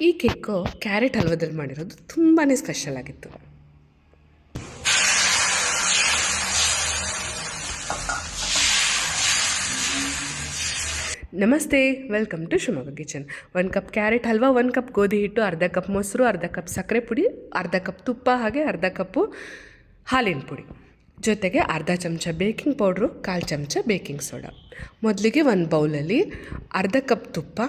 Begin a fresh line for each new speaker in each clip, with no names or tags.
ಈ cake carrot ಹಲ್ವದಲ್ಲಿ ಮಾಡಿರೋದು ತುಂಬಾ ಸ್ಪೆಷಲ್ ಆಗಿತ್ತು. ನಮಸ್ತೆ, welcome to Shivamogga kitchen. 1 cup carrot halwa, 1 cup ಗೋಧಿ ಹಿಟ್ಟು, ಅರ್ಧ ಕಪ್ ಮೊಸರು, ಅರ್ಧ ಕಪ್ ಸಕ್ಕರೆ ಪುಡಿ, ಅರ್ಧ ಕಪ್ ತುಪ್ಪ, ಹಾಗೆ ಅರ್ಧ ಕಪ್ಪು ಹಾಲಿನ ಪುಡಿ, ಜೊತೆಗೆ ಅರ್ಧ ಚಮಚ ಬೇಕಿಂಗ್ ಪೌಡ್ರು, 1/4 ಚಮಚ ಬೇಕಿಂಗ್ ಸೋಡಾ. ಮೊದಲಿಗೆ ಒಂದು ಬೌಲಲ್ಲಿ ಅರ್ಧ ಕಪ್ ತುಪ್ಪ,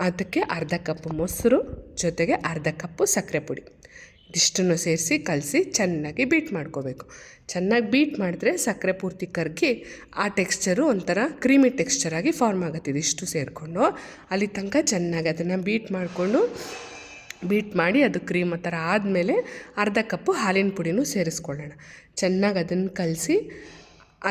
ಅದಕ್ಕೆ ಅರ್ಧ ಕಪ್ ಮೊಸರು, ಜೊತೆಗೆ ಅರ್ಧ ಕಪ್ಪು ಸಕ್ಕರೆ ಪುಡಿ, ಇದಿಷ್ಟನ್ನು ಸೇರಿಸಿ ಕಲಸಿ ಚೆನ್ನಾಗಿ ಬೀಟ್ ಮಾಡ್ಕೋಬೇಕು. ಚೆನ್ನಾಗಿ ಬೀಟ್ ಮಾಡಿದ್ರೆ ಸಕ್ಕರೆ ಪೂರ್ತಿ ಕರಗಿ ಆ ಟೆಕ್ಸ್ಚರು ಒಂಥರ ಕ್ರೀಮಿ ಟೆಕ್ಸ್ಚರಾಗಿ ಫಾರ್ಮ್ ಆಗುತ್ತೆ. ಇದಿಷ್ಟು ಸೇರಿಕೊಂಡು ಅಲ್ಲಿ ತನಕ ಚೆನ್ನಾಗಿ ಅದನ್ನು ಬೀಟ್ ಮಾಡಿ ಅದು ಕ್ರೀಮ್ ಥರ ಆದಮೇಲೆ ಅರ್ಧ ಕಪ್ಪು ಹಾಲಿನ ಪುಡಿನೂ ಸೇರಿಸ್ಕೊಳ್ಳೋಣ. ಚೆನ್ನಾಗಿ ಅದನ್ನು ಕಲಸಿ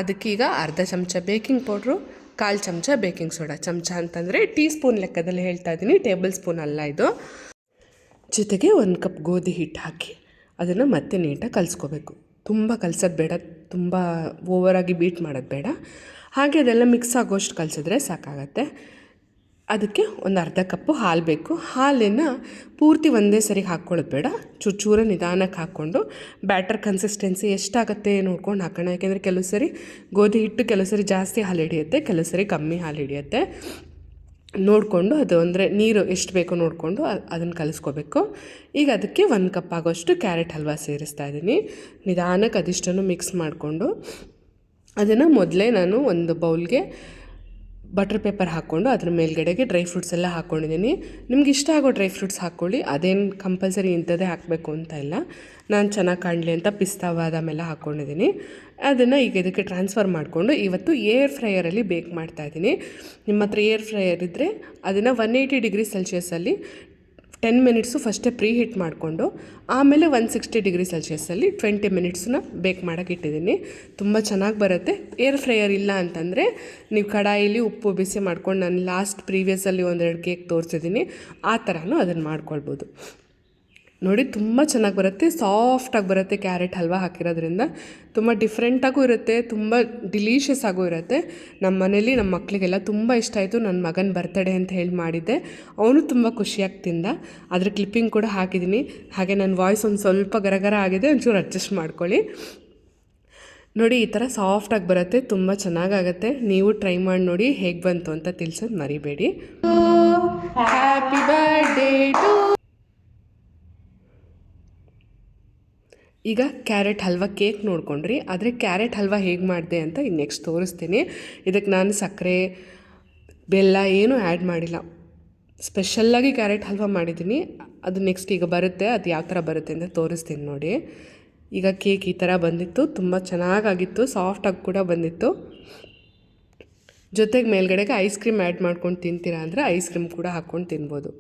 ಅದಕ್ಕೀಗ ಅರ್ಧ ಚಮಚ ಬೇಕಿಂಗ್ ಪೌಡ್ರು, 1/4 ಚಮಚ ಬೇಕಿಂಗ್ ಸೋಡಾ, ಚಮಚ ಅಂತಂದರೆ ಟೀ ಸ್ಪೂನ್ ಲೆಕ್ಕದಲ್ಲಿ ಹೇಳ್ತಾ ಇದ್ದೀನಿ, ಟೇಬಲ್ ಸ್ಪೂನ್ ಅಲ್ಲ ಇದು, ಜೊತೆಗೆ 1 ಕಪ್ ಗೋಧಿ ಹಿಟ್ಟು ಹಾಕಿ ಅದನ್ನು ಮತ್ತೆ ನೀಟಾಗಿ ಕಲಿಸ್ಕೋಬೇಕು. ತುಂಬ ಕಲಸೋದು ಬೇಡ, ತುಂಬ ಓವರಾಗಿ ಬೀಟ್ ಮಾಡೋದು ಬೇಡ. ಹಾಗೆ ಅದೆಲ್ಲ ಮಿಕ್ಸ್ ಆಗೋಷ್ಟು ಕಲಿಸಿದ್ರೆ ಸಾಕಾಗತ್ತೆ. ಅದಕ್ಕೆ ಒಂದು ಅರ್ಧ ಕಪ್ಪು ಹಾಲು ಬೇಕು. ಹಾಲನ್ನು ಪೂರ್ತಿ ಒಂದೇ ಸರಿಗೆ ಹಾಕ್ಕೊಳ್ಳೋದು ಬೇಡ, ಚೂರ ನಿಧಾನಕ್ಕೆ ಹಾಕ್ಕೊಂಡು ಬ್ಯಾಟರ್ ಕನ್ಸಿಸ್ಟೆನ್ಸಿ ಎಷ್ಟಾಗುತ್ತೆ ನೋಡ್ಕೊಂಡು ಹಾಕೋಣ. ಯಾಕೆಂದರೆ ಕೆಲವು ಸರಿ ಗೋಧಿ ಹಿಟ್ಟು ಕೆಲವು ಸರಿ ಜಾಸ್ತಿ ಹಾಲು ಹಿಡಿಯುತ್ತೆ, ಕೆಲವು ಸರಿ ಕಮ್ಮಿ ಹಾಲು ಹಿಡಿಯುತ್ತೆ. ನೋಡಿಕೊಂಡು ಅದು ಅಂದರೆ ನೀರು ಎಷ್ಟು ಬೇಕೋ ನೋಡಿಕೊಂಡು ಅದನ್ನು ಕಲಿಸ್ಕೋಬೇಕು. ಈಗ ಅದಕ್ಕೆ 1 ಕಪ್ ಆಗೋಷ್ಟು ಕ್ಯಾರೆಟ್ ಹಲ್ವಾ ಸೇರಿಸ್ತಾ ಇದ್ದೀನಿ. ನಿಧಾನಕ್ಕೆ ಅದಿಷ್ಟನ್ನು ಮಿಕ್ಸ್ ಮಾಡಿಕೊಂಡು ಅದನ್ನು ಮೊದಲೇ ನಾನು ಒಂದು ಬೌಲ್ಗೆ ಬಟರ್ ಪೇಪರ್ ಹಾಕ್ಕೊಂಡು ಅದ್ರ ಮೇಲ್ಗಡೆಗೆ ಡ್ರೈ ಫ್ರೂಟ್ಸ್ ಎಲ್ಲ ಹಾಕ್ಕೊಂಡಿದ್ದೀನಿ. ನಿಮ್ಗೆ ಇಷ್ಟ ಆಗೋ ಡ್ರೈ ಫ್ರೂಟ್ಸ್ ಹಾಕ್ಕೊಳ್ಳಿ, ಅದೇನು ಕಂಪಲ್ಸರಿ ಇಂಥದ್ದೇ ಹಾಕಬೇಕು ಅಂತ ಇಲ್ಲ. ನಾನು ಚೆನ್ನಾಗಿ ಕಾಣಲಿ ಅಂತ ಪಿಸ್ತಾ ಬಾದಾಮ್ ಎಲ್ಲ ಹಾಕ್ಕೊಂಡಿದ್ದೀನಿ. ಅದನ್ನು ಈಗ ಇದಕ್ಕೆ ಟ್ರಾನ್ಸ್ಫರ್ ಮಾಡಿಕೊಂಡು ಇವತ್ತು ಏರ್ ಫ್ರೈಯರಲ್ಲಿ ಬೇಕ್ ಮಾಡ್ತಾಯಿದ್ದೀನಿ. ನಿಮ್ಮ ಹತ್ರ ಏರ್ ಫ್ರೈಯರ್ ಇದ್ದರೆ ಅದನ್ನು 180 ಡಿಗ್ರಿ ಸೆಲ್ಸಿಯಸ್ಸಲ್ಲಿ 10 ಮಿನಿಟ್ಸು ಫಸ್ಟೇ ಪ್ರೀ ಹೀಟ್ ಮಾಡಿಕೊಂಡು ಆಮೇಲೆ 160 ಡಿಗ್ರಿ ಸೆಲ್ಸಿಯಸ್ಸಲ್ಲಿ 20 ಮಿನಿಟ್ಸನ್ನ ಬೇಕ್ ಮಾಡೋಕ್ಕೆ ಇಟ್ಟಿದ್ದೀನಿ. ತುಂಬ ಚೆನ್ನಾಗಿ ಬರುತ್ತೆ. ಏರ್ ಫ್ರೈಯರ್ ಇಲ್ಲ ಅಂತಂದರೆ ನೀವು ಕಡಾಯಿಲಿ ಉಪ್ಪು ಬಿಸಿ ಮಾಡ್ಕೊಂಡು, ನಾನು ಲಾಸ್ಟ್ ಪ್ರೀವಿಯಸ್ಸಲ್ಲಿ 1-2 ಕೇಕ್ ತೋರಿಸಿದ್ದೀನಿ, ಆ ಥರನೂ ಅದನ್ನು ಮಾಡ್ಕೊಳ್ಬೋದು. ನೋಡಿ ತುಂಬ ಚೆನ್ನಾಗಿ ಬರುತ್ತೆ, ಸಾಫ್ಟಾಗಿ ಬರುತ್ತೆ. ಕ್ಯಾರೆಟ್ ಹಲ್ವಾ ಹಾಕಿರೋದ್ರಿಂದ ತುಂಬ ಡಿಫ್ರೆಂಟಾಗೂ ಇರುತ್ತೆ, ತುಂಬ ಡಿಲೀಷಿಯಸ್ ಆಗೂ ಇರುತ್ತೆ. ನಮ್ಮ ಮನೇಲಿ ನಮ್ಮ ಮಕ್ಕಳಿಗೆಲ್ಲ ತುಂಬ ಇಷ್ಟ ಆಯಿತು. ನನ್ನ ಮಗನ ಬರ್ತಡೇ ಅಂತ ಹೇಳಿ ಮಾಡಿದ್ದೆ, ಅವನು ತುಂಬ ಖುಷಿಯಾಗಿ ತಿಂದ. ಅದ್ರ ಕ್ಲಿಪ್ಪಿಂಗ್ ಕೂಡ ಹಾಕಿದ್ದೀನಿ. ಹಾಗೆ ನನ್ನ ವಾಯ್ಸ್ ಒಂದು ಸ್ವಲ್ಪ ಗರಗರ ಆಗಿದೆ, ಒಂಚೂರು ಅಡ್ಜಸ್ಟ್ ಮಾಡ್ಕೊಳ್ಳಿ. ನೋಡಿ ಈ ಥರ ಸಾಫ್ಟಾಗಿ ಬರುತ್ತೆ, ತುಂಬ ಚೆನ್ನಾಗಾಗತ್ತೆ. ನೀವು ಟ್ರೈ ಮಾಡಿ ನೋಡಿ, ಹೇಗೆ ಬಂತು ಅಂತ ತಿಳಿಸೋದು ಮರಿಬೇಡಿ. Happy birthday to. ಈಗ ಕ್ಯಾರೆಟ್ ಹಲ್ವಾ ಕೇಕ್ ನೋಡ್ಕೊಂಡ್ರಿ, ಆದರೆ ಕ್ಯಾರೆಟ್ ಹಲ್ವಾ ಹೇಗೆ ಮಾಡಿದೆ ಅಂತ ಈಗ ನೆಕ್ಸ್ಟ್ ತೋರಿಸ್ತೀನಿ. ಇದಕ್ಕೆ ನಾನು ಸಕ್ಕರೆ ಬೆಲ್ಲ ಏನೂ ಆ್ಯಡ್ ಮಾಡಿಲ್ಲ, ಸ್ಪೆಷಲ್ಲಾಗಿ ಕ್ಯಾರೆಟ್ ಹಲ್ವಾ ಮಾಡಿದ್ದೀನಿ. ಅದು ನೆಕ್ಸ್ಟ್ ಈಗ ಬರುತ್ತೆ, ಅದು ಯಾವ ಥರ ಬರುತ್ತೆ ಅಂತ ತೋರಿಸ್ತೀನಿ ನೋಡಿ. ಈಗ ಕೇಕ್ ಈ ಥರ ಬಂದಿತ್ತು, ತುಂಬ ಚೆನ್ನಾಗಾಗಿತ್ತು, ಸಾಫ್ಟಾಗಿ ಕೂಡ ಬಂದಿತ್ತು. ಜೊತೆಗೆ ಮೇಲ್ಗಡೆಗೆ ಐಸ್ ಕ್ರೀಮ್ ಆ್ಯಡ್ ಮಾಡ್ಕೊಂಡು ತಿಂತೀರಾ ಅಂದರೆ ಐಸ್ ಕ್ರೀಮ್ ಕೂಡ ಹಾಕ್ಕೊಂಡು ತಿನ್ಬೋದು.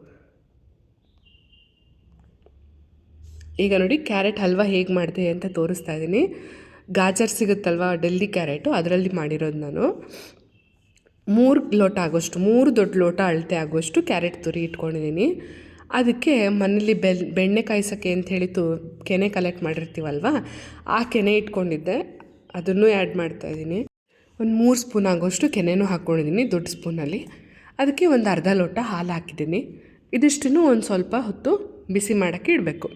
ಈಗ ನೋಡಿ ಕ್ಯಾರೆಟ್ ಹಲ್ವಾ ಹೇಗೆ ಮಾಡಿದೆ ಅಂತ ತೋರಿಸ್ತಾ ಇದ್ದೀನಿ. ಗಾಜರ್ ಸಿಗುತ್ತಲ್ವ, ಡೆಲ್ಲಿ ಕ್ಯಾರೆಟು, ಅದರಲ್ಲಿ ಮಾಡಿರೋದು ನಾನು. 3 ಲೋಟ ಆಗೋಷ್ಟು, 3 ದೊಡ್ಡ ಲೋಟ ಅಳತೆ ಆಗೋಷ್ಟು ಕ್ಯಾರೆಟ್ ತುರಿ ಇಟ್ಕೊಂಡಿದ್ದೀನಿ. ಅದಕ್ಕೆ ಮನೇಲಿ ಬೆಣ್ಣೆ ಕಾಯಿಸೋಕ್ಕೆ ಅಂಥೇಳಿ ಕೆನೆ ಕಲೆಕ್ಟ್ ಮಾಡಿರ್ತೀವಲ್ವ, ಆ ಕೆನೆ ಇಟ್ಕೊಂಡಿದ್ದೆ, ಅದನ್ನು ಆ್ಯಡ್ ಮಾಡ್ತಾಯಿದ್ದೀನಿ. ಒಂದು 3 ಸ್ಪೂನ್ ಆಗೋಷ್ಟು ಕೆನೆನೂ ಹಾಕ್ಕೊಂಡಿದ್ದೀನಿ ದೊಡ್ಡ ಸ್ಪೂನಲ್ಲಿ. ಅದಕ್ಕೆ ಒಂದು ಅರ್ಧ ಲೋಟ ಹಾಲು ಹಾಕಿದ್ದೀನಿ. ಇದಿಷ್ಟನ್ನು ಒಂದು ಸ್ವಲ್ಪ ಹೊತ್ತು ಬಿಸಿ ಮಾಡೋಕ್ಕೆ ಇಡಬೇಕು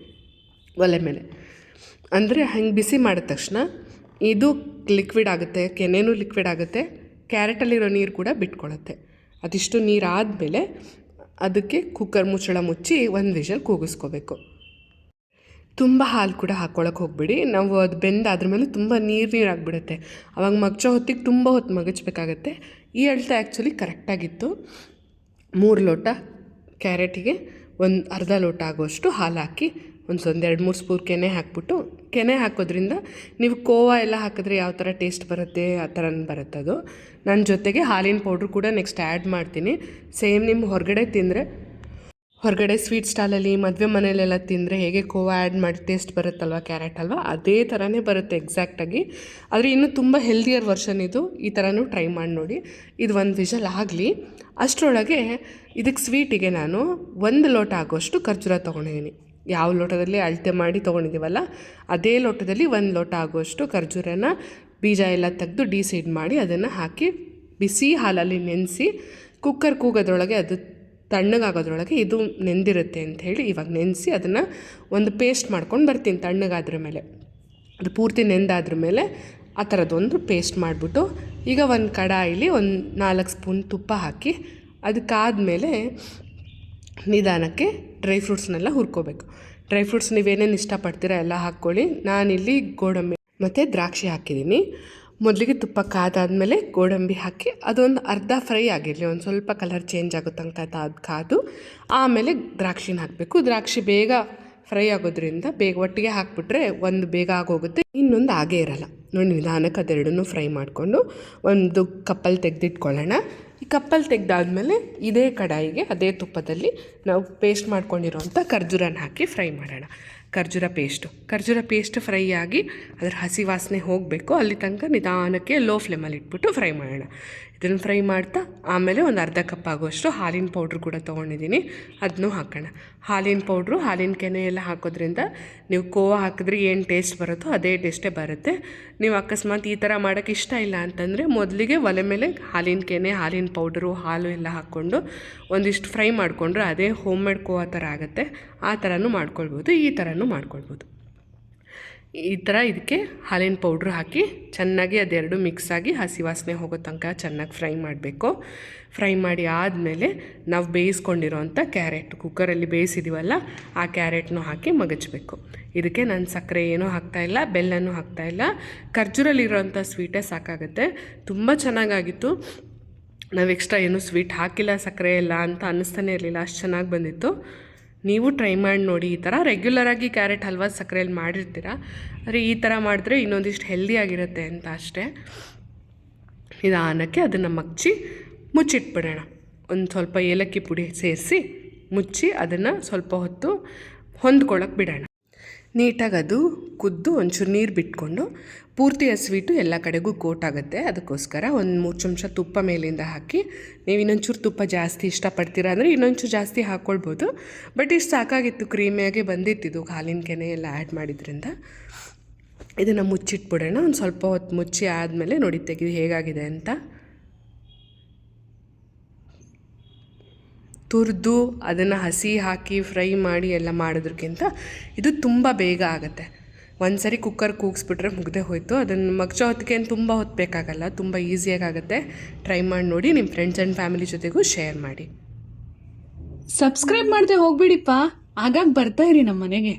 ಒಲೆ ಮೇಲೆ. ಅಂದರೆ ಹಂಗೆ ಬಿಸಿ ಮಾಡಿದ ತಕ್ಷಣ ಇದು ಲಿಕ್ವಿಡ್ ಆಗುತ್ತೆ, ಕೆನೆನೂ ಲಿಕ್ವಿಡ್ ಆಗುತ್ತೆ, ಕ್ಯಾರೆಟಲ್ಲಿರೋ ನೀರು ಕೂಡ ಬಿಟ್ಕೊಳ್ಳುತ್ತೆ. ಅದಿಷ್ಟು ನೀರು ಆದಮೇಲೆ ಅದಕ್ಕೆ ಕುಕ್ಕರ್ ಮುಚ್ಚಳ ಮುಚ್ಚಿ 1 ವಿಷಲ್ ಕೂಗಿಸ್ಕೋಬೇಕು. ತುಂಬ ಹಾಲು ಕೂಡ ಹಾಕ್ಕೊಳಕ್ಕೆ ಹೋಗ್ಬಿಡಿ, ನಾವು ಅದು ಬೆಂದಾದ್ರ ಮೇಲೆ ತುಂಬ ನೀರು ಆಗಿಬಿಡುತ್ತೆ. ಅವಾಗ ಮಗ್ಚೋ ಹೊತ್ತಿಗೆ ತುಂಬ ಹೊತ್ತು ಮಗಚಬೇಕಾಗತ್ತೆ. ಈ ಅಳತೆ ಆ್ಯಕ್ಚುಲಿ ಕರೆಕ್ಟಾಗಿತ್ತು. 3 ಲೋಟ ಕ್ಯಾರೆಟಿಗೆ ಒಂದು ಅರ್ಧ ಲೋಟ ಆಗೋಷ್ಟು ಹಾಲು ಹಾಕಿ ಒಂದು 2-3 ಸ್ಪೂನ್ ಕೆನೆ ಹಾಕ್ಬಿಟ್ಟು, ಕೆನೆ ಹಾಕೋದ್ರಿಂದ ನೀವು ಕೋವಾ ಎಲ್ಲ ಹಾಕಿದ್ರೆ ಯಾವ ಥರ ಟೇಸ್ಟ್ ಬರುತ್ತೆ ಆ ಥರ ಬರುತ್ತೆ ಅದು. ನನ್ನ ಜೊತೆಗೆ ಹಾಲಿನ ಪೌಡ್ರು ಕೂಡ ನೆಕ್ಸ್ಟ್ ಆ್ಯಡ್ ಮಾಡ್ತೀನಿ. ಸೇಮ್ ನಿಮ್ಮ ಹೊರಗಡೆ ಸ್ವೀಟ್ ಸ್ಟಾಲಲ್ಲಿ, ಮದುವೆ ಮನೆಯಲ್ಲೆಲ್ಲ ತಿಂದರೆ ಹೇಗೆ ಕೋವಾ ಆ್ಯಡ್ ಮಾಡಿ ಟೇಸ್ಟ್ ಬರುತ್ತಲ್ವ ಕ್ಯಾರೆಟ್ ಹಲ್ವಾ, ಅದೇ ಥರನೇ ಬರುತ್ತೆ ಎಕ್ಸಾಕ್ಟಾಗಿ. ಆದರೆ ಇನ್ನೂ ತುಂಬ ಹೆಲ್ದಿಯರ್ ವರ್ಷನ್ ಇದು, ಈ ಥರನೂ ಟ್ರೈ ಮಾಡಿ ನೋಡಿ. ಇದು 1 ವಿಷಲ್ ಆಗಲಿ. ಅಷ್ಟರೊಳಗೆ ಇದಕ್ಕೆ ಸ್ವೀಟಿಗೆ ನಾನು 1 ಲೋಟ ಆಗೋಷ್ಟು ಖರ್ಜೂರ ತೊಗೊಂಡಿದ್ದೀನಿ. ಯಾವ ಲೋಟದಲ್ಲಿ ಅಳತೆ ಮಾಡಿ ತೊಗೊಂಡಿದ್ದೀವಲ್ಲ ಅದೇ ಲೋಟದಲ್ಲಿ 1 ಲೋಟ ಆಗೋಷ್ಟು ಖರ್ಜೂರನ ಬೀಜ ಎಲ್ಲ ತೆಗೆದು ಡಿಸೀಡ್ ಮಾಡಿ ಅದನ್ನು ಹಾಕಿ ಬಿಸಿ ಹಾಲಲ್ಲಿ ನೆನೆಸಿ ಕುಕ್ಕರ್ ಕೂಗೋದ್ರೊಳಗೆ ಅದು ತಣ್ಣಗಾಗೋದ್ರೊಳಗೆ ಇದು ನೆಂದಿರುತ್ತೆ ಅಂಥೇಳಿ ಇವಾಗ ನೆನೆಸಿ ಅದನ್ನು ಒಂದು ಪೇಸ್ಟ್ ಮಾಡ್ಕೊಂಡು ಬರ್ತೀನಿ. ತಣ್ಣಗಾದ್ರ ಮೇಲೆ ಅದು ಪೂರ್ತಿ ನೆಂದಾದ್ರ ಮೇಲೆ ಆ ಥರದ್ದೊಂದು ಪೇಸ್ಟ್ ಮಾಡಿಬಿಟ್ಟು ಈಗ ಒಂದು ಕಡಾಯಿಲಿ ಒಂದು 4 ಸ್ಪೂನ್ ತುಪ್ಪ ಹಾಕಿ ಅದಕ್ಕಾದಮೇಲೆ ನಿಧಾನಕ್ಕೆ ಡ್ರೈ ಫ್ರೂಟ್ಸ್ನೆಲ್ಲ ಹುರ್ಕೋಬೇಕು. ಡ್ರೈ ಫ್ರೂಟ್ಸ್ ನೀವೇನೇನು ಇಷ್ಟಪಡ್ತೀರ ಎಲ್ಲ ಹಾಕ್ಕೊಳ್ಳಿ. ನಾನಿಲ್ಲಿ ಗೋಡಂಬಿ ಮತ್ತು ದ್ರಾಕ್ಷಿ ಹಾಕಿದ್ದೀನಿ. ಮೊದಲಿಗೆ ತುಪ್ಪ ಕಾದಾದಮೇಲೆ ಗೋಡಂಬಿ ಹಾಕಿ ಅದೊಂದು ಅರ್ಧ ಫ್ರೈ ಆಗಿರಲಿ, ಒಂದು ಸ್ವಲ್ಪ ಕಲರ್ ಚೇಂಜ್ ಆಗೋ ತನಕ ಕಾದು ಆಮೇಲೆ ದ್ರಾಕ್ಷಿನ ಹಾಕಬೇಕು. ದ್ರಾಕ್ಷಿ ಬೇಗ ಫ್ರೈ ಆಗೋದ್ರಿಂದ ಬೇಗ ಒಟ್ಟಿಗೆ ಹಾಕಿಬಿಟ್ರೆ ಒಂದು ಬೇಗ ಆಗೋಗುತ್ತೆ, ಇನ್ನೊಂದು ಆಗೇ ಇರಲ್ಲ. ನೋಡಿ ನಿಧಾನಕ್ಕೆ ಅದೆರಡನ್ನೂ ಫ್ರೈ ಮಾಡಿಕೊಂಡು ಒಂದು ಕಪ್ಪಲ್ಲಿ ತೆಗೆದಿಟ್ಕೊಳ್ಳೋಣ. ಈ ಕಪ್ಪಲ್ಲಿ ತೆಗೆದಾದ್ಮೇಲೆ ಇದೇ ಕಡಾಯಿಗೆ ಅದೇ ತುಪ್ಪದಲ್ಲಿ ನಾವು ಪೇಸ್ಟ್ ಮಾಡ್ಕೊಂಡಿರೋಂಥ ಖರ್ಜೂರನ ಹಾಕಿ ಫ್ರೈ ಮಾಡೋಣ. ಖರ್ಜೂರ ಪೇಸ್ಟ್ ಫ್ರೈ ಆಗಿ ಅದರ ಹಸಿ ವಾಸನೆ ಹೋಗಬೇಕು, ಅಲ್ಲಿ ತನಕ ನಿಧಾನಕ್ಕೆ ಲೋ ಫ್ಲೇಮಲ್ಲಿ ಇಟ್ಬಿಟ್ಟು ಫ್ರೈ ಮಾಡೋಣ. ಇದನ್ನು ಫ್ರೈ ಮಾಡ್ತಾ ಆಮೇಲೆ ಒಂದು ಅರ್ಧ ಕಪ್ ಆಗುವಷ್ಟು ಹಾಲಿನ ಪೌಡ್ರ್ ಕೂಡ ತೊಗೊಂಡಿದ್ದೀನಿ, ಅದನ್ನೂ ಹಾಕೋಣ. ಹಾಲಿನ ಪೌಡ್ರು, ಹಾಲಿನ ಕೆನೆ ಎಲ್ಲ ಹಾಕೋದ್ರಿಂದ ನೀವು ಕೋವಾ ಹಾಕಿದ್ರೆ ಏನು ಟೇಸ್ಟ್ ಬರುತ್ತೋ ಅದೇ ಟೇಸ್ಟೇ ಬರುತ್ತೆ. ನೀವು ಅಕಸ್ಮಾತ್ ಈ ಥರ ಮಾಡೋಕ್ಕೆ ಇಷ್ಟ ಇಲ್ಲ ಅಂತಂದರೆ ಮೊದಲಿಗೆ ಒಲೆ ಮೇಲೆ ಹಾಲಿನ ಕೆನೆ, ಹಾಲಿನ ಪೌಡ್ರು, ಹಾಲು ಎಲ್ಲ ಹಾಕ್ಕೊಂಡು ಒಂದಿಷ್ಟು ಫ್ರೈ ಮಾಡಿಕೊಂಡ್ರೆ ಅದೇ ಹೋಮ್ ಮೇಡ್ ಕೋವಾ ಥರ ಆಗುತ್ತೆ. ಆ ಥರನೂ ಮಾಡ್ಕೊಳ್ಬೋದು, ಈ ಥರನೂ ಮಾಡ್ಕೊಳ್ಬೋದು. ಈ ಥರ ಇದಕ್ಕೆ ಹಾಲಿನ ಪೌಡ್ರ್ ಹಾಕಿ ಚೆನ್ನಾಗಿ ಅದೆರಡು ಮಿಕ್ಸ್ ಆಗಿ ಹಸಿ ವಾಸನೆ ಹೋಗೋ ತನಕ ಚೆನ್ನಾಗಿ ಫ್ರೈ ಮಾಡಬೇಕು. ಫ್ರೈ ಮಾಡಿ ಆದಮೇಲೆ ನಾವು ಬೇಯಿಸ್ಕೊಂಡಿರೋಂಥ ಕ್ಯಾರೆಟ್, ಕುಕ್ಕರಲ್ಲಿ ಬೇಯಿಸಿದ್ದೀವಲ್ಲ ಆ ಕ್ಯಾರೆಟ್ನೂ ಹಾಕಿ ಮಗಚಬೇಕು. ಇದಕ್ಕೆ ನಾನು ಸಕ್ಕರೆ ಏನೂ ಹಾಕ್ತಾಯಿಲ್ಲ, ಬೆಲ್ಲನೂ ಹಾಕ್ತಾಯಿಲ್ಲ. ಖರ್ಜೂರಲ್ಲಿರೋಂಥ ಸ್ವೀಟೇ ಸಾಕಾಗುತ್ತೆ. ತುಂಬ ಚೆನ್ನಾಗಾಗಿತ್ತು. ನಾವು ಎಕ್ಸ್ಟ್ರಾ ಏನೂ ಸ್ವೀಟ್ ಹಾಕಿಲ್ಲ, ಸಕ್ಕರೆ ಇಲ್ಲ ಅಂತ ಅನ್ನಿಸ್ತಾನೆ ಇರಲಿಲ್ಲ, ಅಷ್ಟು ಚೆನ್ನಾಗಿ ಬಂದಿತ್ತು. ನೀವು ಟ್ರೈ ಮಾಡಿ ನೋಡಿ. ಈ ಥರ ರೆಗ್ಯುಲರಾಗಿ ಕ್ಯಾರೆಟ್ ಹಲ್ವಾ ಸಕ್ಕರೆಯಲ್ಲಿ ಮಾಡಿರ್ತೀರ, ಆದರೆ ಈ ಥರ ಮಾಡಿದ್ರೆ ಇನ್ನೊಂದಿಷ್ಟು ಹೆಲ್ದಿಯಾಗಿರುತ್ತೆ ಅಂತ ಅಷ್ಟೇ. ನಿಧಾನಕ್ಕೆ ಅದನ್ನು ಮುಚ್ಚಿಟ್ಬಿಡೋಣ. ಒಂದು ಸ್ವಲ್ಪ ಏಲಕ್ಕಿ ಪುಡಿ ಸೇರಿಸಿ ಮುಚ್ಚಿ ಅದನ್ನು ಸ್ವಲ್ಪ ಹೊತ್ತು ಹೊಂದ್ಕೊಳ್ಳೋಕೆ ಬಿಡೋಣ. ನೀಟಾಗಿ ಅದು ಕುದ್ದು ಒಂಚೂರು ನೀರು ಬಿಟ್ಕೊಂಡು ಪೂರ್ತಿ ಸ್ವೀಟು ಎಲ್ಲ ಕಡೆಗೂ ಕೋಟ್ ಆಗುತ್ತೆ. ಅದಕ್ಕೋಸ್ಕರ ಒಂದು 3 ಚಮಚ ತುಪ್ಪ ಮೇಲಿಂದ ಹಾಕಿ, ನೀವು ಇನ್ನೊಂಚೂರು ತುಪ್ಪ ಜಾಸ್ತಿ ಇಷ್ಟಪಡ್ತೀರಾ ಅಂದರೆ ಇನ್ನೊಂಚೂರು ಜಾಸ್ತಿ ಹಾಕ್ಕೊಳ್ಬೋದು. ಬಟ್ ಇಷ್ಟು ಸಾಕಾಗಿತ್ತು, ಕ್ರೀಮಿಯಾಗಿ ಬಂದಿತ್ತಿದ್ದು ಹಾಲಿನ ಕೆನೆ ಎಲ್ಲ ಆ್ಯಡ್ ಮಾಡಿದ್ರಿಂದ. ಇದನ್ನು ಮುಚ್ಚಿಟ್ಬಿಡೋಣ. ಒಂದು ಸ್ವಲ್ಪ ಹೊತ್ತು ಮುಚ್ಚಿ ಆದಮೇಲೆ ನೋಡಿ ತೆಗೆದು ಹೇಗಾಗಿದೆ ಅಂತ. ತುರಿದು ಅದನ್ನು ಹಸಿ ಹಾಕಿ ಫ್ರೈ ಮಾಡಿ ಎಲ್ಲ ಮಾಡೋದಕ್ಕಿಂತ ಇದು ತುಂಬ ಬೇಗ ಆಗುತ್ತೆ. ಒಂದು ಸರಿ ಕುಕ್ಕರ್ ಕೂಗಿಸ್ಬಿಟ್ರೆ ಮುಗ್ದೇ ಹೋಯಿತು. ಅದನ್ನು ಮಗ್ಚೋ ಹೊತ್ತಿಗೆ ಏನು ತುಂಬ ಹೊತ್ತು ಬೇಕಾಗಲ್ಲ, ತುಂಬ ಈಸಿಯಾಗುತ್ತೆ. ಟ್ರೈ ಮಾಡಿ ನೋಡಿ, ನಿಮ್ಮ ಫ್ರೆಂಡ್ಸ್ ಆ್ಯಂಡ್ ಫ್ಯಾಮಿಲಿ ಜೊತೆಗೂ ಶೇರ್ ಮಾಡಿ.
ಸಬ್ಸ್ಕ್ರೈಬ್ ಮಾಡದೆ ಹೋಗ್ಬಿಡಿಪ್ಪ, ಆಗಾಗ ಬರ್ತಾ ಇರಿ ನಮ್ಮ ಮನೆಗೆ.